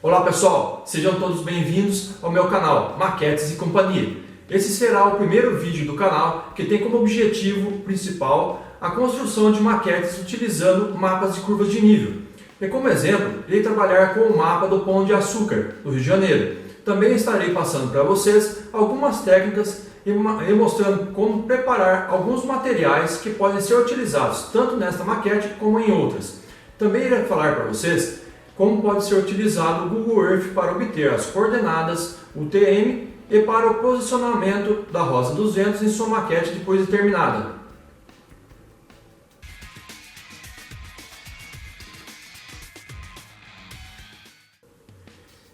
Olá pessoal, sejam todos bem-vindos ao meu canal Maquetes e Companhia. Esse será o primeiro vídeo do canal que tem como objetivo principal a construção de maquetes utilizando mapas de curvas de nível. E como exemplo, irei trabalhar com o mapa do Pão de Açúcar, do Rio de Janeiro. Também estarei passando para vocês algumas técnicas e mostrando como preparar alguns materiais que podem ser utilizados tanto nesta maquete como em outras. Também irei falar para vocês como pode ser utilizado o Google Earth para obter as coordenadas, o TM e para o posicionamento da Rosa dos Ventos em sua maquete depois de terminada.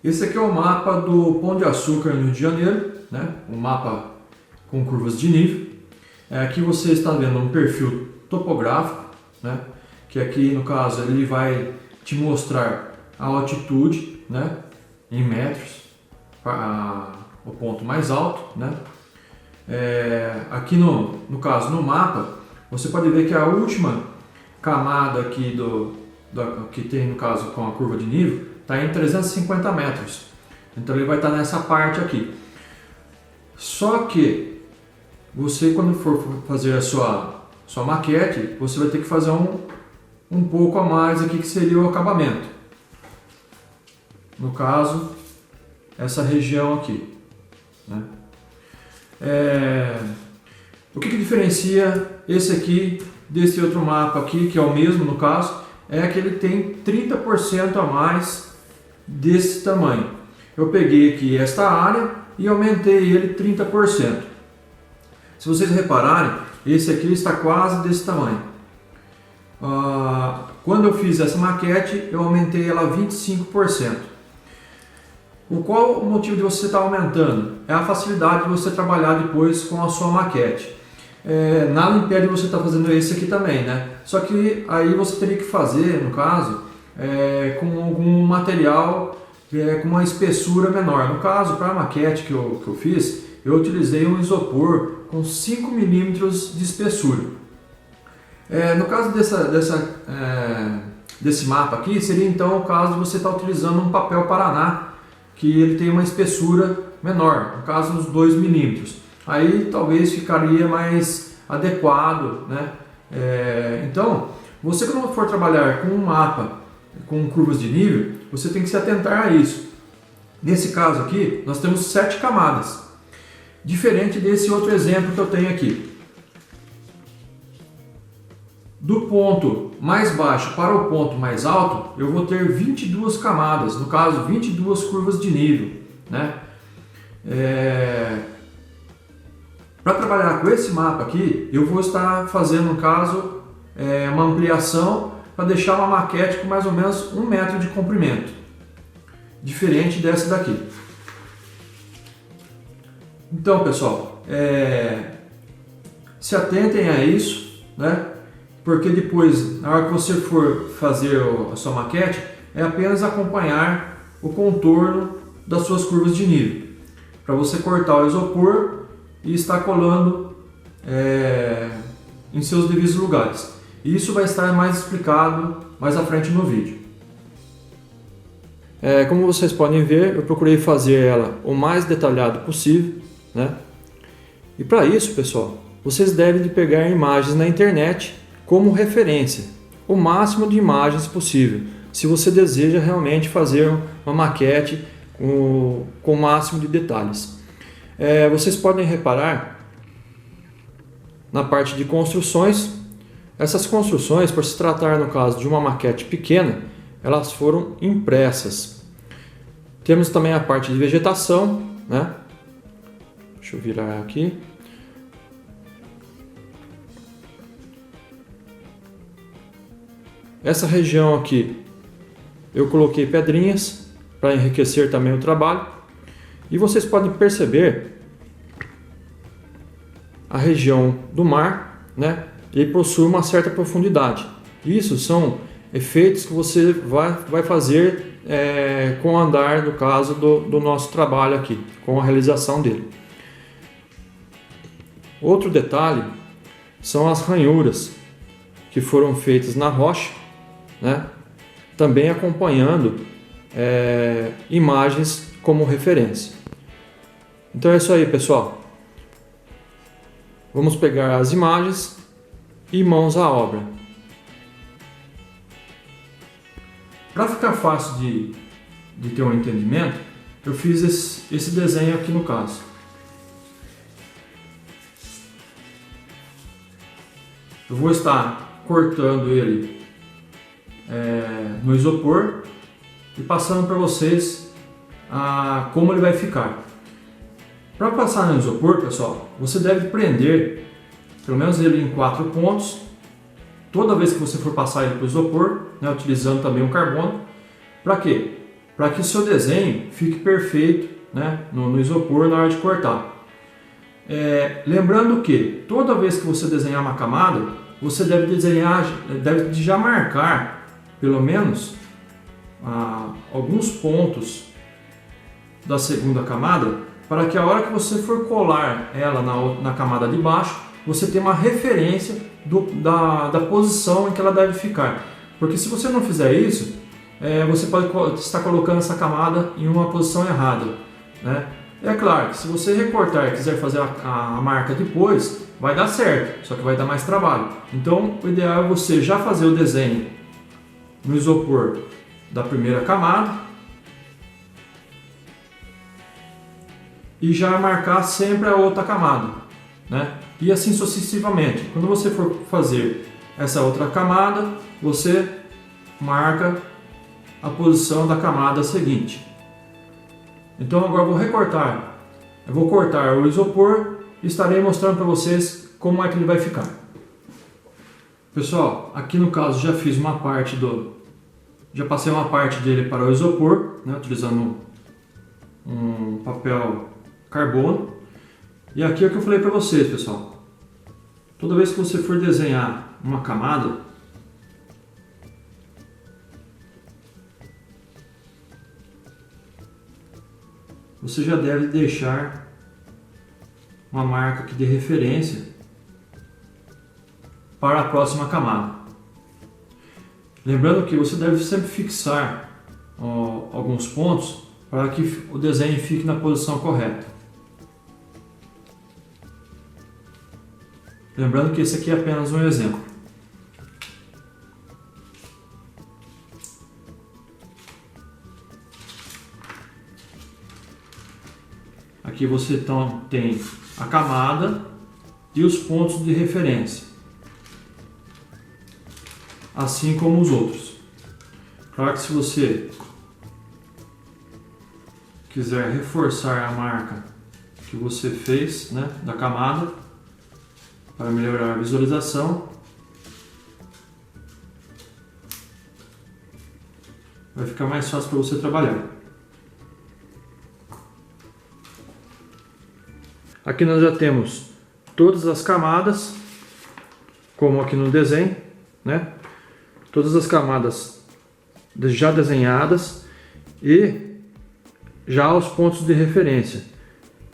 Esse aqui é o mapa do Pão de Açúcar no Rio de Janeiro, né? Um mapa com curvas de nível. Aqui você está vendo um perfil topográfico, né? Que aqui no caso ele vai te mostrar a altitude, né? Em metros, o ponto mais alto, né? Aqui no caso no mapa você pode ver que a última camada aqui que tem no caso com a curva de nível está em 350 metros, então ele vai estar nessa parte aqui. Só que você, quando for fazer a sua maquete, você vai ter que fazer um pouco a mais aqui, que seria o acabamento. No caso, essa região aqui, né? O que diferencia esse aqui desse outro mapa aqui, que é o mesmo no caso, é que ele tem 30% a mais desse tamanho. Eu peguei aqui esta área e aumentei ele 30%. Se vocês repararem, esse aqui está quase desse tamanho. Quando eu fiz essa maquete, eu aumentei ela 25%. Qual o motivo de você estar aumentando? É a facilidade de você trabalhar depois com a sua maquete. Nada impede você estar fazendo esse aqui também, né? Só que aí você teria que fazer, no caso, com algum material com uma espessura menor. No caso, para a maquete que eu fiz, eu utilizei um isopor com 5 milímetros de espessura. No caso desse mapa aqui, seria então o caso de você estar utilizando um papel Paraná, que ele tem uma espessura menor, no caso uns 2 milímetros. Aí talvez ficaria mais adequado, né? Então, você quando for trabalhar com um mapa com curvas de nível, você tem que se atentar a isso. Nesse caso aqui, nós temos 7 camadas, diferente desse outro exemplo que eu tenho aqui. Do ponto mais baixo para o ponto mais alto, eu vou ter 22 camadas, no caso 22 curvas de nível, né? Para trabalhar com esse mapa aqui, eu vou estar fazendo, no caso, uma ampliação para deixar uma maquete com mais ou menos 1 metro de comprimento, diferente dessa daqui. Então, pessoal, se atentem a isso, né? Porque depois, na hora que você for fazer a sua maquete, é apenas acompanhar o contorno das suas curvas de nível, para você cortar o isopor e estar colando em seus devidos lugares. E isso vai estar mais explicado mais à frente no vídeo. Como vocês podem ver, eu procurei fazer ela o mais detalhado possível, né? E para isso, pessoal, vocês devem de pegar imagens na internet como referência, o máximo de imagens possível, se você deseja realmente fazer uma maquete com o máximo de detalhes. Vocês podem reparar na parte de construções. Essas construções, por se tratar no caso de uma maquete pequena, elas foram impressas. Temos também a parte de vegetação, né? Deixa eu virar aqui. Essa região aqui eu coloquei pedrinhas para enriquecer também o trabalho. E vocês podem perceber a região do mar, né? Ele possui uma certa profundidade. Isso são efeitos que você vai fazer com o andar, no caso do nosso trabalho aqui, com a realização dele. Outro detalhe são as ranhuras que foram feitas na rocha, né? Também acompanhando imagens como referência. Então é isso aí, pessoal. Vamos pegar as imagens e mãos à obra. Para ficar fácil de ter um entendimento, eu fiz esse desenho aqui no caso. Eu vou estar cortando ele no isopor e passando para vocês como ele vai ficar. Para passar no isopor, pessoal, você deve prender pelo menos ele em 4 pontos toda vez que você for passar ele para o isopor, né, utilizando também um carbono. Para quê? Para que o seu desenho fique perfeito, né, no isopor na hora de cortar. Lembrando que toda vez que você desenhar uma camada, você deve já marcar pelo menos alguns pontos da segunda camada, para que a hora que você for colar ela na camada de baixo, você tenha uma referência da posição em que ela deve ficar. Porque se você não fizer isso, você pode estar colocando essa camada em uma posição errada, né? É claro que se você recortar e quiser fazer a marca depois, vai dar certo, só que vai dar mais trabalho. Então o ideal é você já fazer o desenho no isopor da primeira camada e já marcar sempre a outra camada, né? E assim sucessivamente. Quando você for fazer essa outra camada, você marca a posição da camada seguinte. Então agora eu vou recortar. Eu vou cortar o isopor e estarei mostrando para vocês como é que ele vai ficar. Pessoal, aqui no caso já fiz uma parte já passei uma parte dele para o isopor, né, utilizando um papel carbono. E aqui é o que eu falei para vocês, pessoal. Toda vez que você for desenhar uma camada, você já deve deixar uma marca aqui de referência para a próxima camada. Lembrando que você deve sempre fixar alguns pontos para que o desenho fique na posição correta. Lembrando que esse aqui é apenas um exemplo. Aqui você então tem a camada e os pontos de referência, assim como os outros. Claro que se você quiser reforçar a marca que você fez, né, da camada, para melhorar a visualização, vai ficar mais fácil para você trabalhar. Aqui nós já temos todas as camadas, como aqui no desenho, né? Todas as camadas já desenhadas e já os pontos de referência,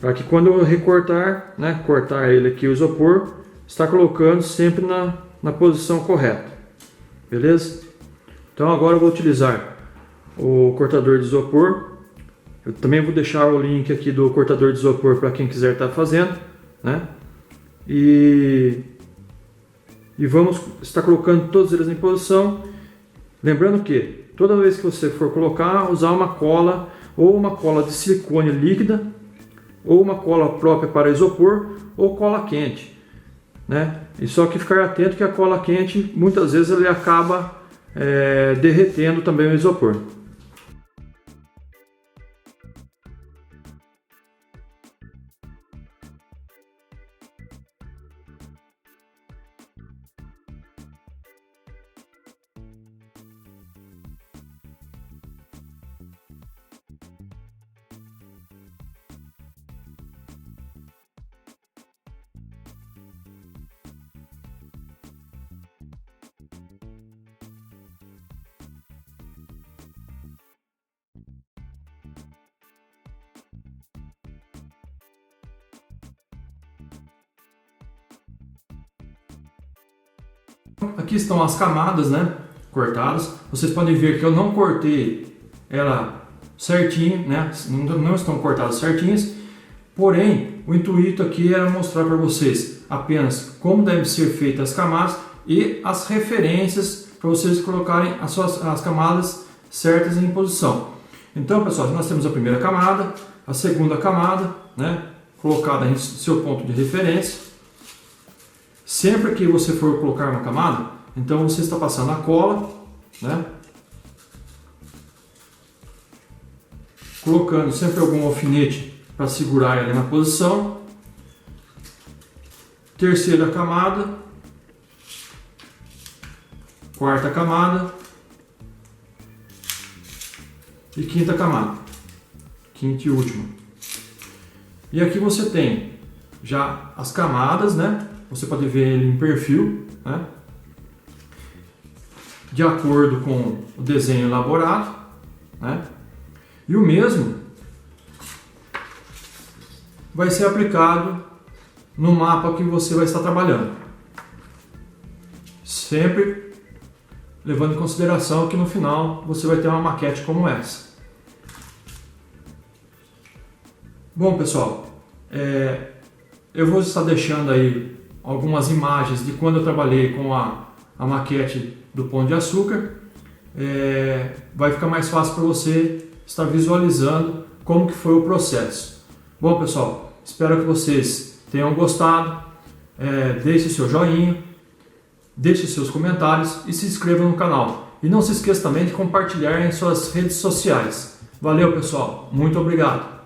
para que quando eu recortar, né, cortar ele aqui o isopor, está colocando sempre na posição correta, beleza? Então agora eu vou utilizar o cortador de isopor. Eu também vou deixar o link aqui do cortador de isopor para quem quiser estar fazendo, né? E vamos estar colocando todos eles em posição. Lembrando que toda vez que você for colocar, usar uma cola, ou uma cola de silicone líquida, ou uma cola própria para isopor, ou cola quente, né? E só que ficar atento que a cola quente muitas vezes ele acaba derretendo também o isopor. Aqui estão as camadas, né, cortadas. Vocês podem ver que eu não cortei ela certinha, né? Não estão cortadas certinhas, porém o intuito aqui era mostrar para vocês apenas como devem ser feitas as camadas e as referências para vocês colocarem as camadas certas em posição. Então, pessoal, nós temos a primeira camada, a segunda camada, né, colocada em seu ponto de referência. Sempre que você for colocar uma camada, então você está passando a cola, né, colocando sempre algum alfinete para segurar ele na posição. Terceira camada, quarta camada e quinta camada, quinta e última. E aqui você tem já as camadas, né? Você pode ver ele em perfil, né? De acordo com o desenho elaborado, né? E o mesmo vai ser aplicado no mapa que você vai estar trabalhando. Sempre levando em consideração que no final você vai ter uma maquete como essa. Bom, pessoal, eu vou estar deixando aí algumas imagens de quando eu trabalhei com a maquete do Pão de Açúcar. Vai ficar mais fácil para você estar visualizando como que foi o processo. Bom, pessoal, espero que vocês tenham gostado. Deixe seu joinha, deixe seus comentários e se inscreva no canal. E não se esqueça também de compartilhar em suas redes sociais. Valeu, pessoal. Muito obrigado.